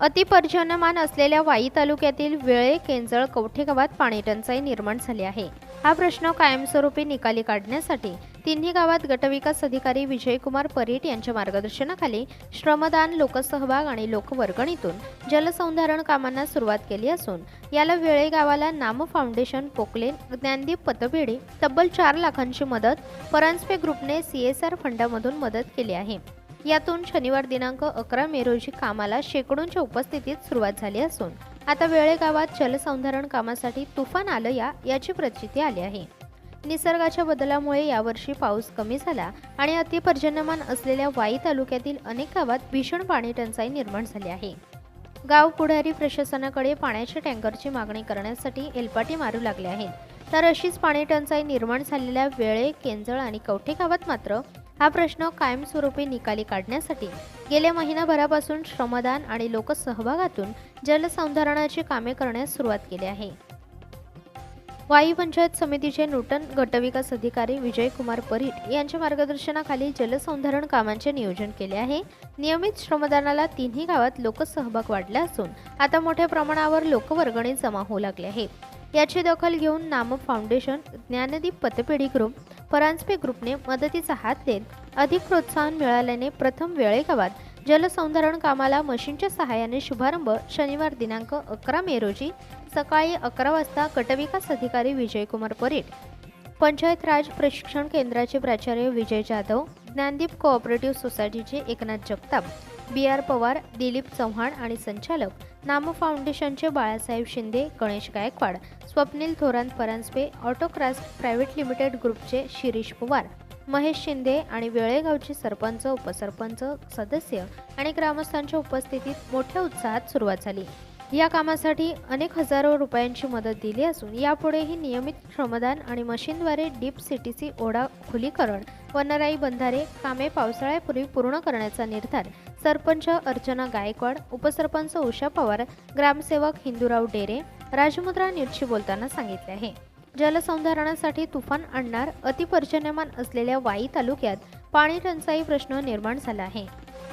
अतिपर्जन्यमान असलेल्या वाई तालुक्यातील वेळे, केंजळ, कवठे गावात पाणी टंचाई निर्माण झाली आहे. हा प्रश्न कायमस्वरूपी निकाली काढण्यासाठी तिन्ही गावात गटविकास अधिकारी विजयकुमार परीट यांच्या मार्गदर्शनाखाली श्रमदान, लोकसहभाग आणि लोकवर्गणीतून जलसंधारण कामांना सुरुवात केली असून याला वेळे गावाला नाम फाउंडेशन, पोकलेन, ज्ञानदीप पतपेढी तब्बल 4 लाखांची मदत, परांजपे ग्रुपने CSR फंडामधून मदत केली आहे. यातून शनिवार दिनांक 11 मे रोजी कामाला शेकडोंच्या उपस्थितीत सुरुवात झाली असून आता वेळे गावात जलसंधारण कामासाठी तुफान आलं याची प्रचिती आली आहे. निसर्गाच्या बदलामुळे यावर्षी पाऊस कमी झाला आणि अतिपर्जन्यमान असलेल्या वाई तालुक्यातील अनेक गावात भीषण पाणी टंचाई निर्माण झाली आहे. गाव पुढारी प्रशासनाकडे पाण्याच्या टँकरची मागणी करण्यासाठी एलपाटी मारू लागले आहेत. तर अशीच पाणी टंचाई निर्माण झालेल्या वेळे, केंजळ आणि कवठे गावात मात्र हा प्रश्न कायमस्वरूपी निकाली काढण्यासाठी गेल्या महिनाभरापासून श्रमदान आणि लोकसहभागातून जलसंधारणाची कामे करण्यास सुरुवात केली आहे. वाई पंचायत समितीचे नूतन गटविकास अधिकारी विजयकुमार परीट यांच्या मार्गदर्शनाखाली जलसंधारण कामांचे नियोजन केले आहे. नियमित श्रमदानाला तिन्ही गावात लोकसहभाग वाढला असून आता मोठ्या प्रमाणावर लोकवर्गणी जमा होऊ लागले आहेत. याची दखल घेऊन नाम फाउंडेशन, ज्ञानदीप पतपेढी ग्रुप, परांजपे ग्रुपने मदतीचा हात देत अधिक प्रोत्साहन मिळाल्याने प्रथम वेळे गावात जलसंधारण कामाला मशीनच्या सहाय्याने शुभारंभ शनिवार दिनांक 11 मे रोजी सकाळी 11 वाजता गटविकास अधिकारी विजयकुमार परीट, पंचायत राज प्रशिक्षण केंद्राचे प्राचार्य विजय जाधव, ज्ञानदीप कोऑपरेटिव्ह सोसायटीचे एकनाथ जगताप, BR पवार, दिलीप चव्हाण आणि संचालक नाम फाउंडेशनचे बाळासाहेब शिंदे, गणेश गायकवाड, स्वप्नील थोरात परांजपे, ऑटोक्रास्ट प्रायव्हेट लिमिटेड ग्रुपचे शिरीष पवार, महेश शिंदे आणि वेळेगावचे सरपंच, उपसरपंच, सदस्य आणि ग्रामस्थांच्या उपस्थितीत मोठ्या उत्साहात सुरुवात झाली. या कामासाठी अनेक हजारो रुपयांची मदत दिली असून यापुढेही नियमित श्रमदान आणि मशीनद्वारे डीप CTC ओढा खुलीकरण व नराई बंधारे कामे पावसाळ्यापूर्वी पूर्ण करण्याचा निर्धार सरपंच अर्चना गायकवाड, उपसरपंच उषा पवार, ग्रामसेवक हिंदूराव डेरे राजमुद्रा न्यूजशी बोलताना सांगितले आहे. जलसंधारणासाठी तुफान आणणार अतिपर्जन्यमान असलेल्या वाई तालुक्यात पाणी टंचाई प्रश्न निर्माण झाला आहे.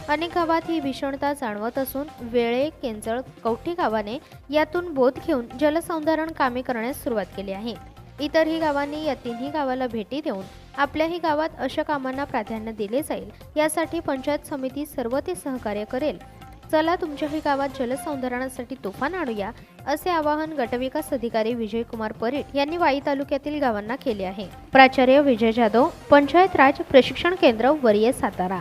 अनेक गावात ही भीषणता जाणवत असून वेळे, केंजळ, कवठे गावाने यातून बोध घेऊन जलसंधारण कामे करण्यास सुरुवात केली आहे. इतरही गावांनी या तिन्ही गावाला भेटी देऊन आपल्याही गावात अशा कामांना प्राधान्य दिले जाईल यासाठी पंचायत समिती सर्व ते सहकार्य करेल. चला तुमच्याही गावात जलसंधारणासाठी तुफान आणूया, असे आवाहन गटविकास अधिकारी विजयकुमार परीट यांनी वाई तालुक्यातील गावांना केले आहे. प्राचार्य विजय जाधव, पंचायत राज प्रशिक्षण केंद्र, वरिये, सातारा.